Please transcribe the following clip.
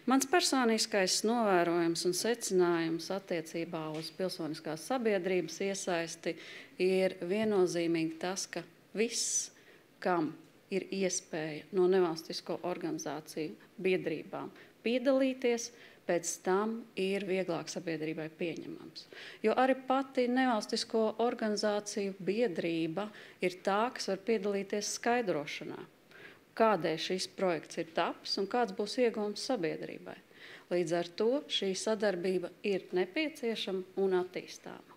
Mans personiskais novērojums un secinājums attiecībā uz pilsoniskās sabiedrības iesaisti ir viennozīmīgi tas, ka viss, kam ir iespēja no nevalstisko organizāciju biedrībām piedalīties, pēc tam ir vieglāk sabiedrībai pieņemams. Jo arī pati nevalstisko organizāciju biedrība ir tā, kas var piedalīties skaidrošanā, kādēļ šis projekts ir tapis un kāds būs iegūms sabiedrībai. Līdz ar to šī sadarbība ir nepieciešama un attīstāma.